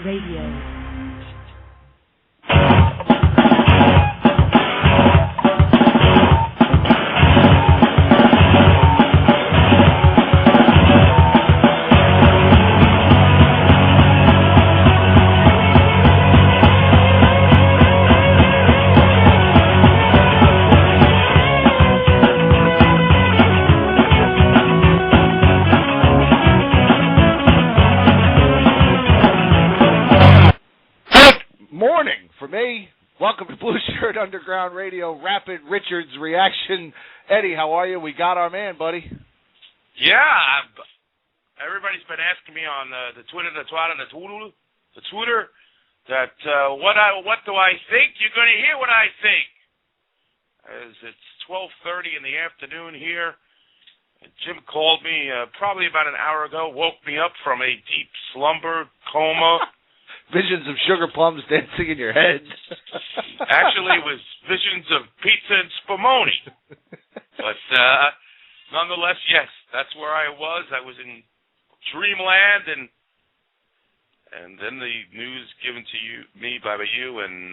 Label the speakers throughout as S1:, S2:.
S1: Radio.
S2: Welcome to Blueshirt Underground Radio, Rapid Richards Reaction. Eddie, how are you? We got our man, buddy.
S3: Yeah, everybody's been asking me on the Twitter that what do I think? You're going to hear what I think. As it's 12:30 in the afternoon here. Jim called me probably about an hour ago, woke me up from a deep slumber, coma.
S2: Visions of sugar plums dancing in your head.
S3: Actually, it was visions of pizza and spumoni. But nonetheless, yes, that's where I was. I was in dreamland, and then the news given to me by you, and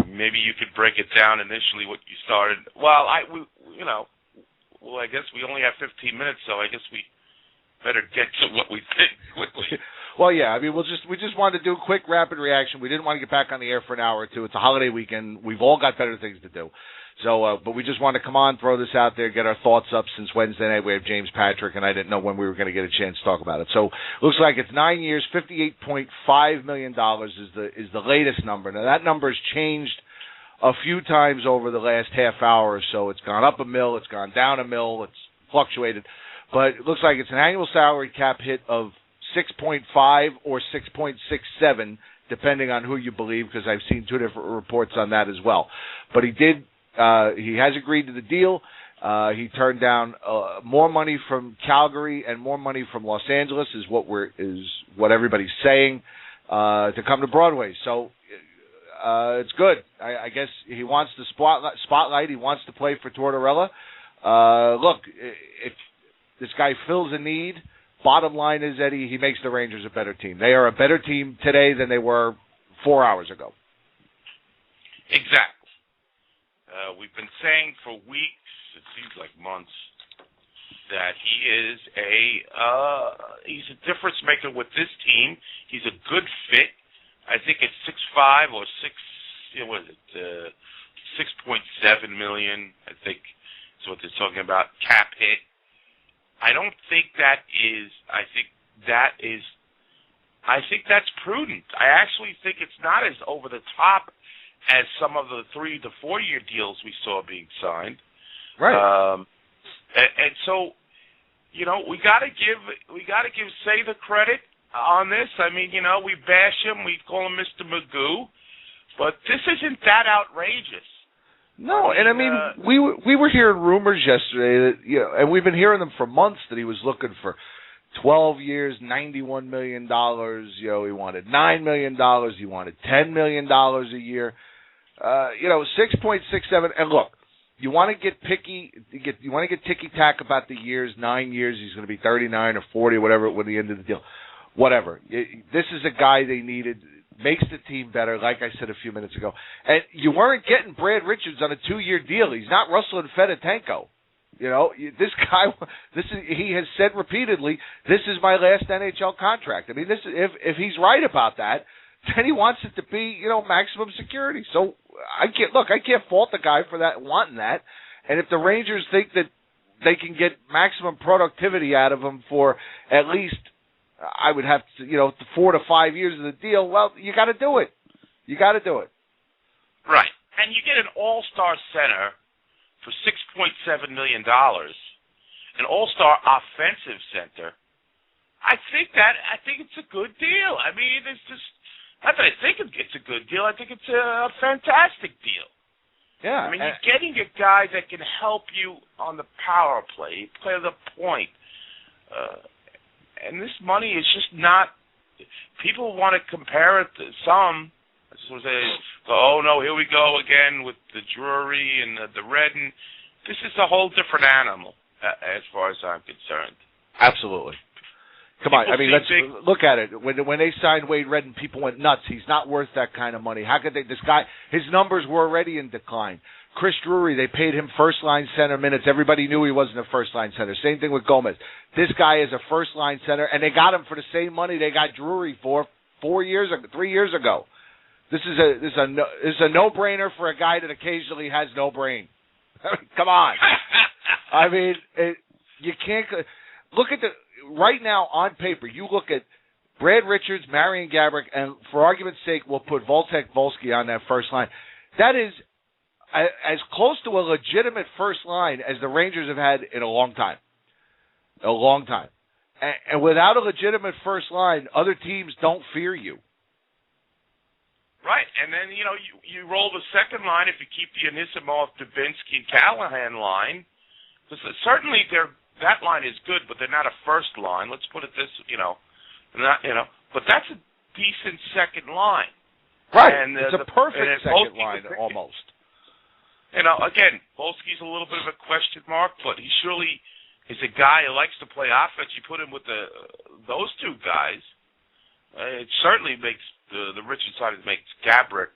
S3: maybe you could break it down initially what you started. Well, I guess we only have 15 minutes, so I guess we better get to what we think quickly.
S2: Well, yeah, I mean, we just wanted to do a quick rapid reaction. We didn't want to get back on the air for an hour or two. It's a holiday weekend. We've all got better things to do. So, but we just wanted to come on, throw this out there, get our thoughts up. Since Wednesday night we have James Patrick, and I didn't know when we were going to get a chance to talk about it. So, looks like it's 9 years, $58.5 million is the latest number. Now, that number has changed a few times over the last half hour or so. It's gone up a mill, it's gone down a mill, it's fluctuated. But it looks like it's an annual salary cap hit of 6.5 or 6.67, depending on who you believe, because I've seen two different reports on that as well. But he has agreed to the deal. He turned down more money from Calgary and more money from Los Angeles, is what everybody's saying, to come to Broadway. So it's good. I guess he wants the spotlight. He wants to play for Tortorella. Look, if this guy fills a need, bottom line is, Eddie, he makes the Rangers a better team. They are a better team today than they were 4 hours ago.
S3: Exactly. We've been saying for weeks, it seems like months, that he's a difference maker with this team. He's a good fit. I think it's 6.5 or 6.7 million, I think is what they're talking about, cap hit. I don't think that is. I think that's prudent. I actually think it's not as over the top as some of the 3 to 4 year deals we saw being signed.
S2: Right.
S3: And so, we got to give Say the credit on this. I mean, we bash him, we call him Mr. Magoo, but this isn't that outrageous.
S2: No, and I mean, we were hearing rumors yesterday that, and we've been hearing them for months, that he was looking for 12 years, $91 million. He wanted $9 million. He wanted $10 million a year. 6.67. And look, you want to get picky. You want to get ticky-tack about the years. 9 years, he's going to be 39 or 40 or whatever with the end of the deal. Whatever. This is a guy they needed. Makes the team better, like I said a few minutes ago. And you weren't getting Brad Richards on a 2-year deal. He's not Russell and Fedotenko. This guy, he has said repeatedly, this is my last NHL contract. I mean, if he's right about that, then he wants it to be, maximum security. So I can't fault the guy for that, wanting that. And if the Rangers think that they can get maximum productivity out of him for at least, I would have to, 4 to 5 years of the deal, well, you got to do it. You got to do it.
S3: Right. And you get an all-star center for $6.7 million, an all-star offensive center. I think it's a good deal. I mean, it's just, not that I think it's a good deal. I think it's a fantastic deal.
S2: Yeah.
S3: I mean, you're getting a guy that can help you on the power play, play the point. And this money is just not. People want to compare it to some. I just want to say, oh no, here we go again with the Drury and the Redden. This is a whole different animal, as far as I'm concerned.
S2: Absolutely. Come on, I mean, let's look at it. When they signed Wade Redden, people went nuts. He's not worth that kind of money. How could they? This guy, his numbers were already in decline. Chris Drury, they paid him first-line center minutes. Everybody knew he wasn't a first-line center. Same thing with Gomez. This guy is a first-line center, and they got him for the same money they got Drury for 3 years ago. This is a no-brainer for a guy that occasionally has no brain. I mean, come on. I mean, you can't look at right now on paper. You look at Brad Richards, Marion Gaborik, and for argument's sake, we'll put Voltek Volsky on that first line. That is as close to a legitimate first line as the Rangers have had in a long time. A long time. And without a legitimate first line, other teams don't fear you.
S3: Right, and then, you roll the second line if you keep the Anisimov, Dubinsky, Callahan line. Certainly that line is good, but they're not a first line. Let's put it this, but that's a decent second line.
S2: Right,
S3: and,
S2: it's a perfect second line almost.
S3: Again, Volsky's a little bit of a question mark, but he surely is a guy who likes to play offense. You put him with those two guys, it certainly makes the Richard side makes Gaborik,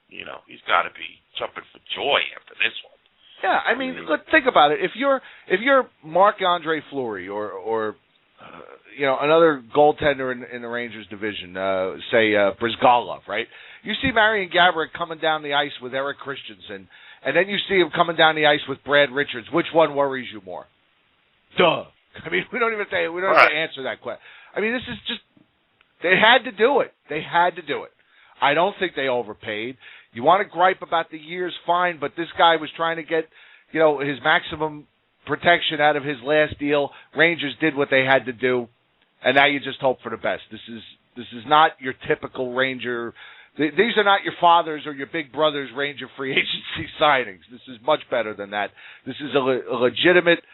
S3: he's got to be jumping for joy after this one.
S2: Yeah, I mean, look, think about it. If you're Marc-Andre Fleury or another goaltender in the Rangers division, say Brizgalov, right? You see Marion Gaborik coming down the ice with Eric Christensen, and then you see him coming down the ice with Brad Richards. Which one worries you more? Duh. I mean, we don't even have to answer that question. I mean, this is just they had to do it. They had to do it. I don't think they overpaid. You want to gripe about the years, fine, but this guy was trying to get, his maximum protection out of his last deal. Rangers did what they had to do, and now you just hope for the best. This is not your typical Ranger. These are not your father's or your big brother's Ranger free agency signings. This is much better than that. This is a legitimate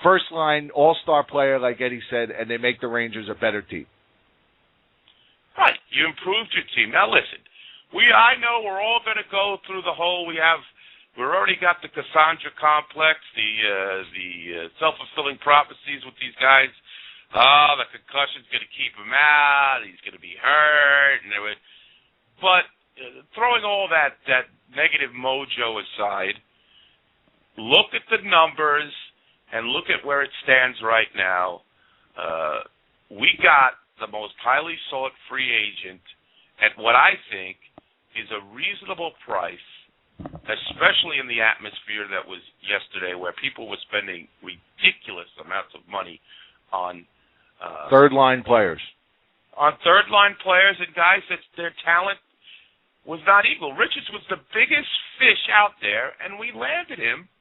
S2: first-line all-star player, like Eddie said, and they make the Rangers a better team.
S3: Right. You improved your team. Now, listen, I know we're all going to go through the whole, we've already got the Cassandra complex, the self-fulfilling prophecies with these guys. Oh, the concussion's going to keep him out. He's going to be hurt. But throwing all that negative mojo aside, look at the numbers and look at where it stands right now. We got the most highly sought free agent at what I think is a reasonable price, especially in the atmosphere that was yesterday where people were spending ridiculous amounts of money on
S2: third-line players.
S3: On third-line players and guys that their talent was not equal. Richards was the biggest fish out there, and we landed him,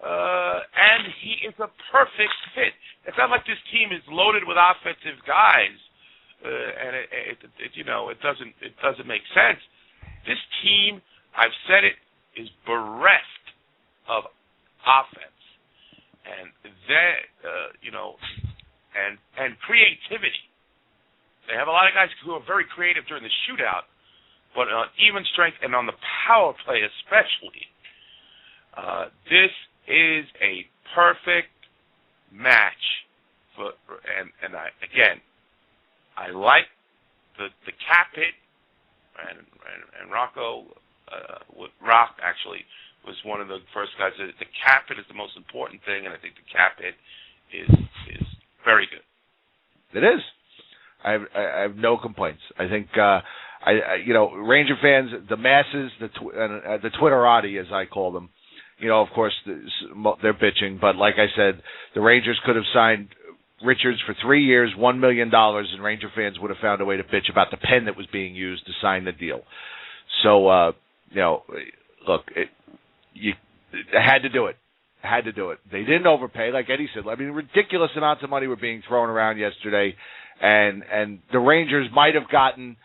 S3: and he is a perfect fit. It's not like this team is loaded with offensive guys, and it doesn't make sense. This team, I've said it, is bereft of offense, and and creativity. They have a lot of guys who are very creative during the shootout, but on even strength and on the power play especially, this is a perfect match. I like the cap hit, and Rocco, Rock actually was one of the first guys. The cap hit is the most important thing, and I think the cap hit is very good.
S2: It is. I have no complaints. I think Ranger fans, the masses, the Twitterati, as I call them, of course they're bitching. But like I said, the Rangers could have signed Richards for 3 years, $1 million, and Ranger fans would have found a way to bitch about the pen that was being used to sign the deal. So look, they had to do it. Had to do it. They didn't overpay, like Eddie said. I mean, ridiculous amounts of money were being thrown around yesterday, and the Rangers might have gotten,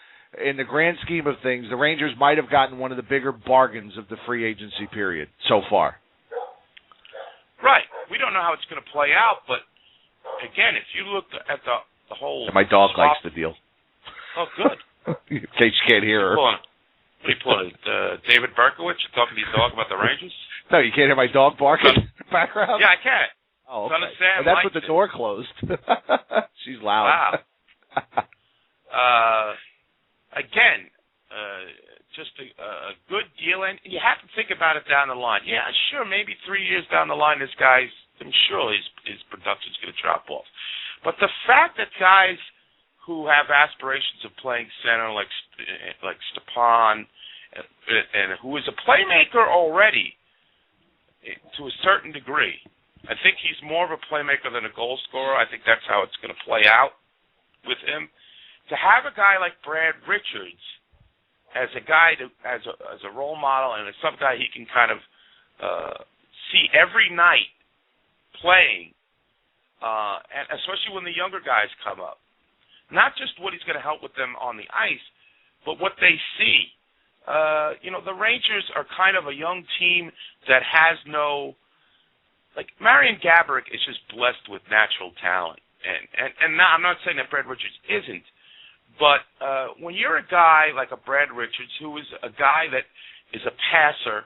S2: in the grand scheme of things, the Rangers might have gotten one of the bigger bargains of the free agency period so far.
S3: Right. We don't know how it's going to play out, but again, if you look at the whole...
S2: My dog likes the deal.
S3: Oh, good.
S2: In case you can't hear her.
S3: What are you pulling? David Berkowitz talking to your dog about the Rangers?
S2: No, you can't hear my dog barking in the background?
S3: Yeah, I can.
S2: Oh,
S3: Son
S2: okay.
S3: of Sam.
S2: That's with the door closed. She's loud.
S3: Wow. Again, just a good deal, and you have to think about it down the line. Yeah, sure, maybe 3 years down the line, I'm sure his production's going to drop off. But the fact that guys who have aspirations of playing center, like Stepan, and who is a playmaker already to a certain degree, I think he's more of a playmaker than a goal scorer. I think that's how it's going to play out with him. To have a guy like Brad Richards as a guy as a role model and as some guy he can kind of see every night playing, and especially when the younger guys come up, not just what he's going to help with them on the ice, but what they see. The Rangers are kind of a young team that has no, like Marian Gaborik is just blessed with natural talent, and now, I'm not saying that Brad Richards isn't. But when you're a guy like a Brad Richards, who is a guy that is a passer,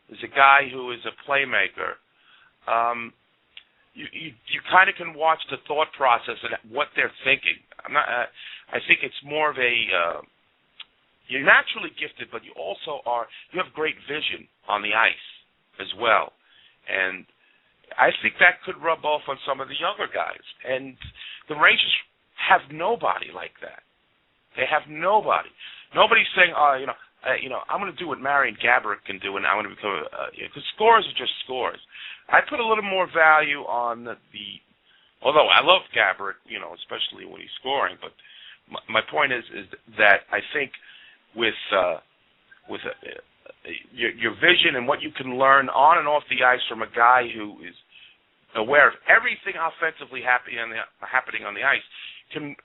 S3: is a guy who is a playmaker, you kind of can watch the thought process and what they're thinking. I think it's more of a you're naturally gifted, but you have great vision on the ice as well, and I think that could rub off on some of the younger guys. And the Rangers have nobody like that. They have nobody. Nobody's saying, I'm going to do what Marian Gaborik can do, and I'm going to become because scores are just scores. I put a little more value on although I love Gaborik, especially when he's scoring. But my point is that I think with your vision and what you can learn on and off the ice from a guy who is aware of everything offensively happening on the ice can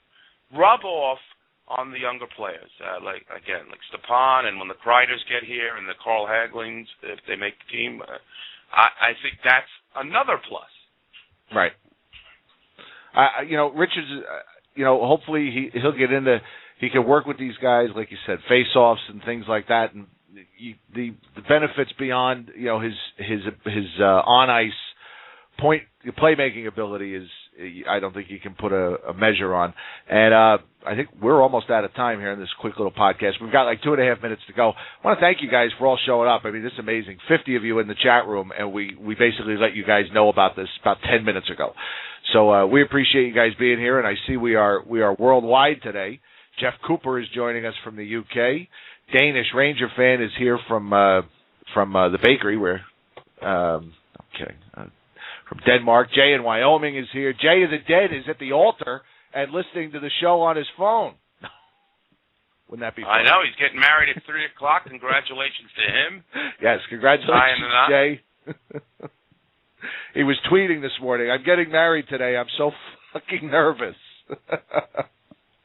S3: rub off on the younger players, like Stepan, and when the Kreiders get here and the Carl Hagelings, if they make the team, I think that's another plus.
S2: Right. Richards, hopefully he'll get into. He can work with these guys, like you said, face-offs and things like that, and the benefits beyond his on ice point playmaking ability is. I don't think you can put a measure on. And I think we're almost out of time here in this quick little podcast. We've got like 2.5 minutes to go. I want to thank you guys for all showing up. I mean, this is amazing. 50 of you in the chat room, and we basically let you guys know about this about 10 minutes ago. So we appreciate you guys being here, and I see we are worldwide today. Jeff Cooper is joining us from the UK. Danish Ranger fan is here from the bakery where I'm kidding. From Denmark. Jay in Wyoming is here. Jay of the Dead is at the altar and listening to the show on his phone. Wouldn't that be funny?
S3: I know. He's getting married at 3 o'clock. Congratulations to him.
S2: Yes, congratulations, Jay. He was tweeting this morning, I'm getting married today. I'm so fucking nervous.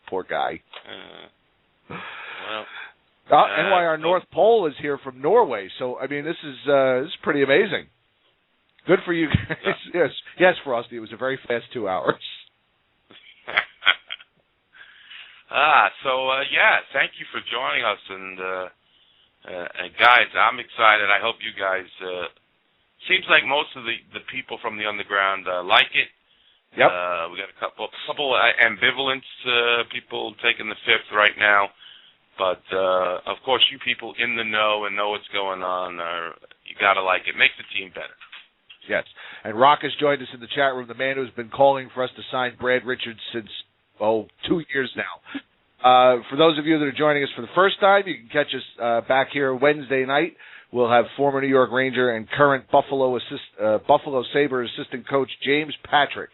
S2: Poor guy. NYR North Pole is here from Norway. So, I mean, this is pretty amazing. Good for you guys. Yes, Frosty. It was a very fast 2 hours.
S3: Thank you for joining us, and guys, I'm excited. I hope you guys. Seems like most of the people from the underground like it.
S2: Yep.
S3: We got a couple ambivalent people taking the fifth right now, but of course, you people in the know and know what's going on, you gotta like it. Makes the team better.
S2: Yes. And Rock has joined us in the chat room, the man who's been calling for us to sign Brad Richards since, 2 years now. For those of you that are joining us for the first time, you can catch us back here Wednesday night. We'll have former New York Ranger and current Buffalo Sabres assistant coach James Patrick,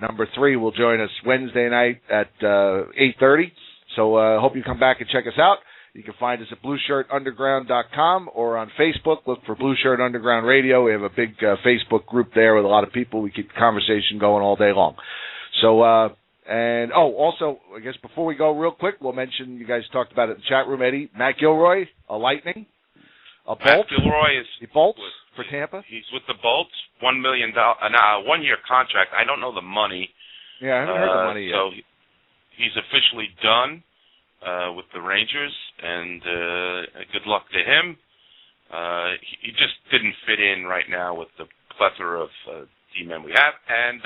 S2: number 3, will join us Wednesday night at 8:30. So hope you come back and check us out. You can find us at BlueshirtUnderground.com or on Facebook. Look for Blue Shirt Underground Radio. We have a big Facebook group there with a lot of people. We keep the conversation going all day long. So, also, I guess before we go real quick, we'll mention, you guys talked about it in the chat room, Eddie, Matt Gilroy, a Lightning, a Bolt.
S3: Matt Gilroy is
S2: the Bolts for Tampa.
S3: He's with the Bolts, $1 million, 1-year contract. I don't know the money.
S2: Yeah, I haven't heard the money yet.
S3: So he's officially done with the Rangers, and good luck to him. He just didn't fit in right now with the plethora of D-men we have. And